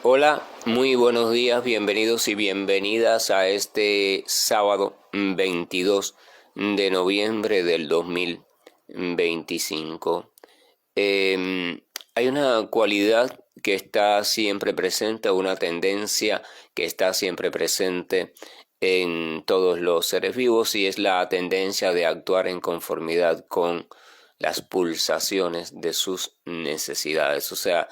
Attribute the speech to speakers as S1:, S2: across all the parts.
S1: Hola, muy buenos días, bienvenidos y bienvenidas a este sábado 22 de noviembre del 2025. Hay una cualidad que está siempre presente, una tendencia que está siempre presente en todos los seres vivos y es la tendencia de actuar en conformidad con las pulsaciones de sus necesidades. O sea,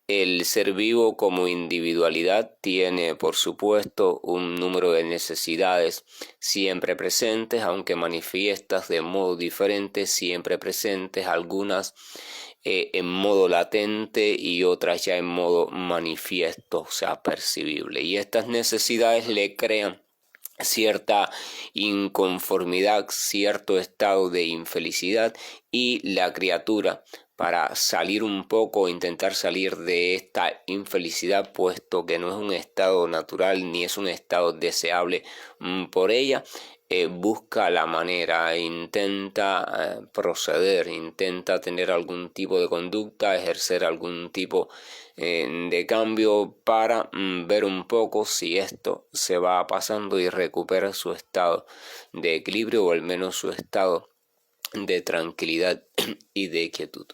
S1: el ser vivo como individualidad tiene, por supuesto, un número de necesidades siempre presentes, aunque manifiestas de modo diferente, siempre presentes, algunas en modo latente y otras ya en modo manifiesto, o sea, percibible. Y estas necesidades le crean cierta inconformidad, cierto estado de infelicidad, y la criatura, para salir un poco, intentar salir de esta infelicidad, puesto que no es un estado natural ni es un estado deseable por ella, busca la manera, intenta proceder, intenta tener algún tipo de conducta, ejercer algún tipo de cambio para ver un poco si esto se va pasando y recupera su estado de equilibrio, o al menos su estado de tranquilidad y de quietud.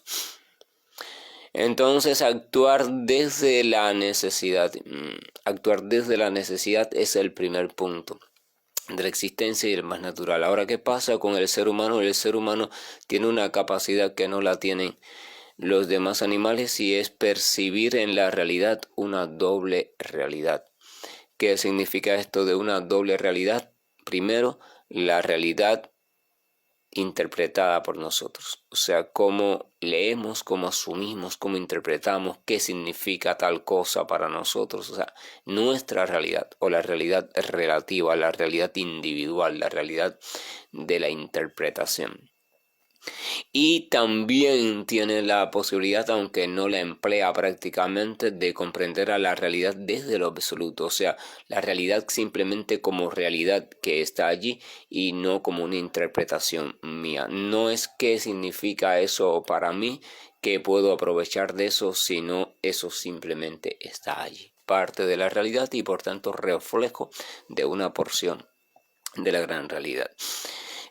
S1: Entonces, actuar desde la necesidad. Actuar desde la necesidad es el primer punto de la existencia y el más natural. Ahora, ¿qué pasa con el ser humano? El ser humano tiene una capacidad que no la tienen los demás animales, y es percibir en la realidad una doble realidad. ¿Qué significa esto de una doble realidad? Primero, la realidad interpretada por nosotros, o sea, cómo leemos, cómo asumimos, cómo interpretamos, qué significa tal cosa para nosotros, o sea, nuestra realidad o la realidad relativa, la realidad individual, la realidad de la interpretación. Y también tiene la posibilidad, aunque no la emplea prácticamente, de comprender a la realidad desde lo absoluto, o sea, la realidad simplemente como realidad que está allí y no como una interpretación mía. No es qué significa eso para mí, que puedo aprovechar de eso, sino eso simplemente está allí, parte de la realidad y por tanto reflejo de una porción de la gran realidad.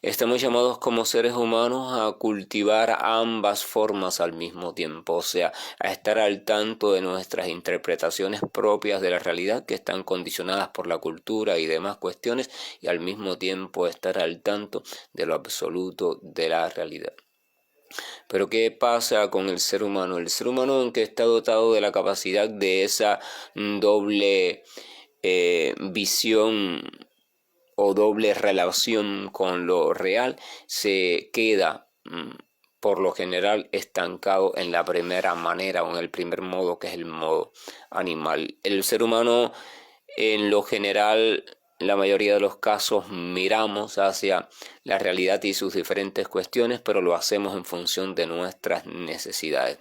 S1: Estamos llamados como seres humanos a cultivar ambas formas al mismo tiempo, o sea, a estar al tanto de nuestras interpretaciones propias de la realidad, que están condicionadas por la cultura y demás cuestiones, y al mismo tiempo estar al tanto de lo absoluto de la realidad. Pero ¿qué pasa con el ser humano? El ser humano, aunque está dotado de la capacidad de esa doble visión o doble relación con lo real, se queda por lo general estancado en la primera manera o en el primer modo, que es el modo animal. El ser humano, en lo general, la mayoría de los casos, miramos hacia la realidad y sus diferentes cuestiones, pero lo hacemos en función de nuestras necesidades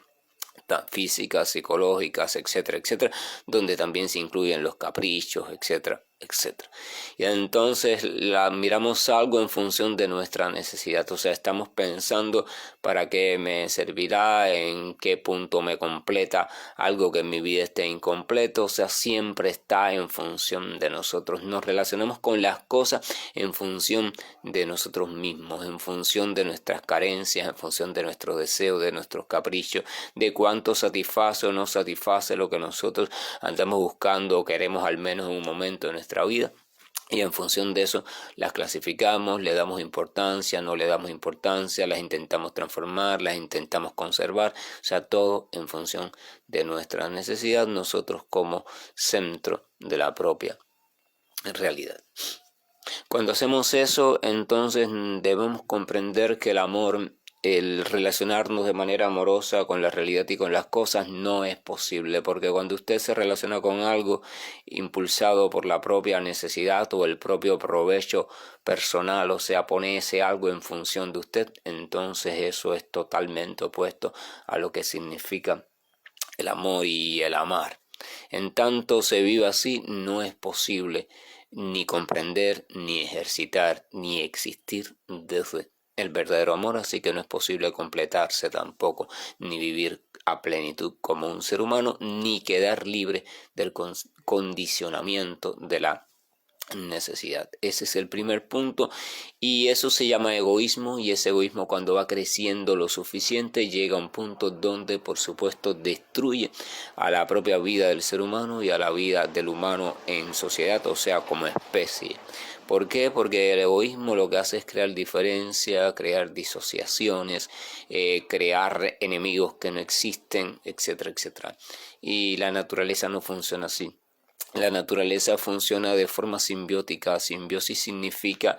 S1: físicas, psicológicas, etcétera, etcétera, donde también se incluyen los caprichos, etcétera, etcétera. Y entonces miramos algo en función de nuestra necesidad, o sea, estamos pensando para qué me servirá, en qué punto me completa algo que en mi vida esté incompleto, o sea, siempre está en función de nosotros. Nos relacionamos con las cosas en función de nosotros mismos, en función de nuestras carencias, en función de nuestros deseos, de nuestros caprichos, de cuánto satisface o no satisface lo que nosotros andamos buscando o queremos al menos en un momento de nuestra vida. Y en función de eso las clasificamos, le damos importancia, no le damos importancia, las intentamos transformar, las intentamos conservar, o sea, todo en función de nuestra necesidad, nosotros como centro de la propia realidad. Cuando hacemos eso, entonces debemos comprender que el amor, el relacionarnos de manera amorosa con la realidad y con las cosas, no es posible, porque cuando usted se relaciona con algo impulsado por la propia necesidad o el propio provecho personal, o sea, pone ese algo en función de usted, entonces eso es totalmente opuesto a lo que significa el amor y el amar. En tanto se vive así, no es posible ni comprender, ni ejercitar, ni existir desde el verdadero amor, así que no es posible completarse tampoco, ni vivir a plenitud como un ser humano, ni quedar libre del condicionamiento de la necesidad. Ese es el primer punto, y eso se llama egoísmo, y ese egoísmo, cuando va creciendo lo suficiente, llega a un punto donde por supuesto destruye a la propia vida del ser humano y a la vida del humano en sociedad, o sea, como especie. ¿Por qué? Porque el egoísmo lo que hace es crear diferencia, crear disociaciones, crear enemigos que no existen, etcétera, etcétera. Y la naturaleza no funciona así. La naturaleza funciona de forma simbiótica. Simbiosis significa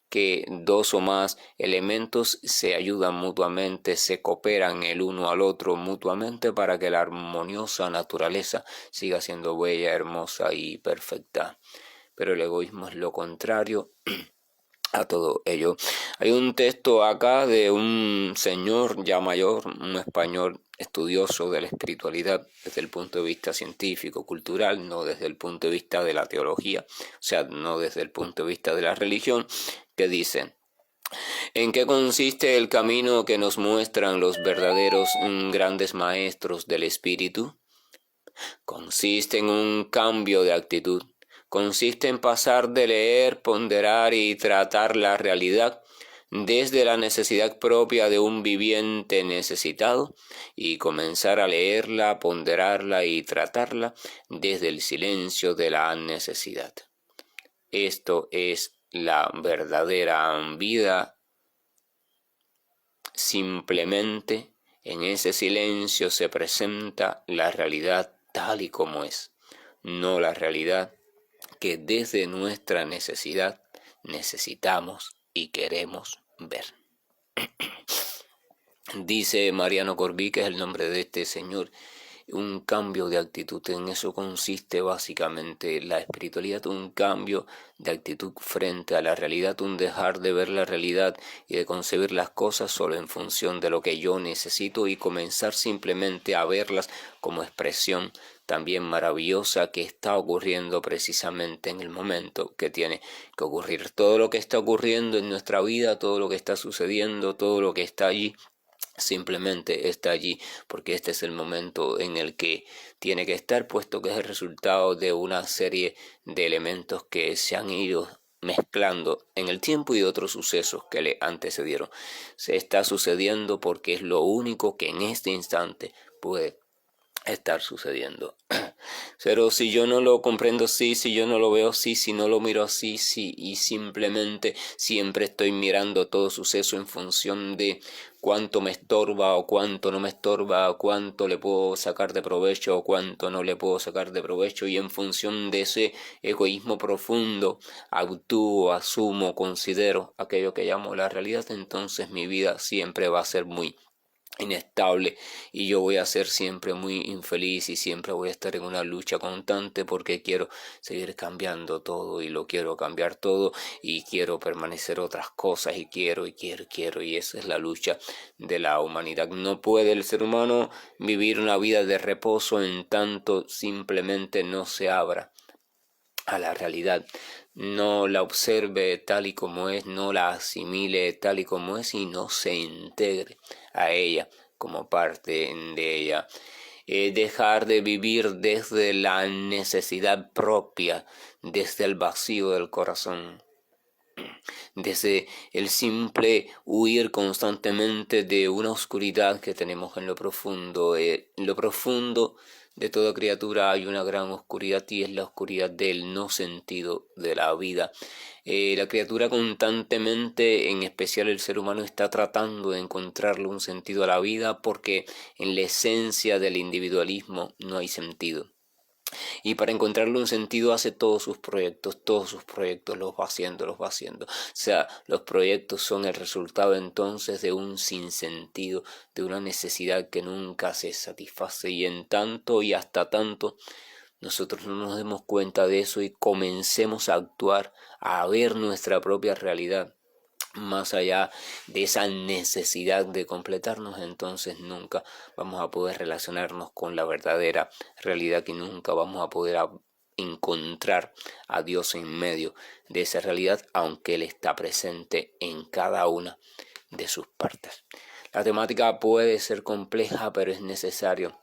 S1: que dos o más elementos se ayudan mutuamente, se cooperan el uno al otro mutuamente para que la armoniosa naturaleza siga siendo bella, hermosa y perfecta. Pero el egoísmo es lo contrario a todo ello. Hay un texto acá de un señor ya mayor, un español estudioso de la espiritualidad desde el punto de vista científico, cultural, no desde el punto de vista de la teología, o sea, no desde el punto de vista de la religión, que dice: ¿en qué consiste el camino que nos muestran los verdaderos grandes maestros del espíritu? Consiste en un cambio de actitud. Consiste en pasar de leer, ponderar y tratar la realidad desde la necesidad propia de un viviente necesitado y comenzar a leerla, ponderarla y tratarla desde el silencio de la necesidad. Esto es la verdadera vida. Simplemente en ese silencio se presenta la realidad tal y como es, no la realidad que desde nuestra necesidad necesitamos y queremos ver. Dice Mariano Corbí, que es el nombre de este señor, un cambio de actitud. En eso consiste básicamente la espiritualidad, un cambio de actitud frente a la realidad, un dejar de ver la realidad y de concebir las cosas solo en función de lo que yo necesito y comenzar simplemente a verlas como expresión también maravillosa que está ocurriendo precisamente en el momento que tiene que ocurrir. Todo lo que está ocurriendo en nuestra vida, todo lo que está sucediendo, todo lo que está allí, simplemente está allí porque este es el momento en el que tiene que estar, puesto que es el resultado de una serie de elementos que se han ido mezclando en el tiempo y de otros sucesos que le antecedieron. Se está sucediendo porque es lo único que en este instante puede estar sucediendo. Pero si yo no lo comprendo así, si yo no lo veo así, si no lo miro así, sí, y simplemente siempre estoy mirando todo suceso en función de cuánto me estorba o cuánto no me estorba, cuánto le puedo sacar de provecho o cuánto no le puedo sacar de provecho, y en función de ese egoísmo profundo actúo, asumo, considero aquello que llamo la realidad, entonces mi vida siempre va a ser muy inestable y yo voy a ser siempre muy infeliz y siempre voy a estar en una lucha constante porque quiero seguir cambiando todo y lo quiero cambiar todo y quiero permanecer otras cosas y quiero y esa es la lucha de la humanidad. No puede el ser humano vivir una vida de reposo en tanto simplemente no se abra a la realidad, no la observe tal y como es, no la asimile tal y como es y no se integre a ella como parte de ella. Dejar de vivir desde la necesidad propia, desde el vacío del corazón, desde el simple huir constantemente de una oscuridad que tenemos en lo profundo. En lo profundo de toda criatura hay una gran oscuridad y es la oscuridad del no sentido de la vida. La criatura constantemente, en especial el ser humano, está tratando de encontrarle un sentido a la vida porque en la esencia del individualismo no hay sentido. Y para encontrarle un sentido hace todos sus proyectos los va haciendo. O sea, los proyectos son el resultado entonces de un sinsentido, de una necesidad que nunca se satisface, y en tanto y hasta tanto nosotros no nos demos cuenta de eso y comencemos a actuar, a ver nuestra propia realidad más allá de esa necesidad de completarnos, entonces nunca vamos a poder relacionarnos con la verdadera realidad, que nunca vamos a poder encontrar a Dios en medio de esa realidad, aunque Él está presente en cada una de sus partes. La temática puede ser compleja, pero es necesario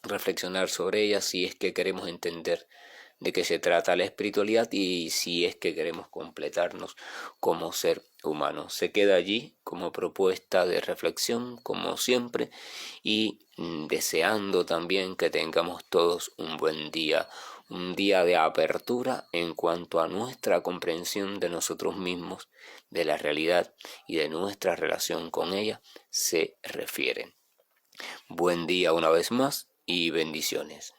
S1: reflexionar sobre ella si es que queremos entender de qué se trata la espiritualidad y si es que queremos completarnos como ser humano. Se queda allí como propuesta de reflexión, como siempre, y deseando también que tengamos todos un día de apertura en cuanto a nuestra comprensión de nosotros mismos, de la realidad y de nuestra relación con ella se refiere. Buen día una vez más y bendiciones.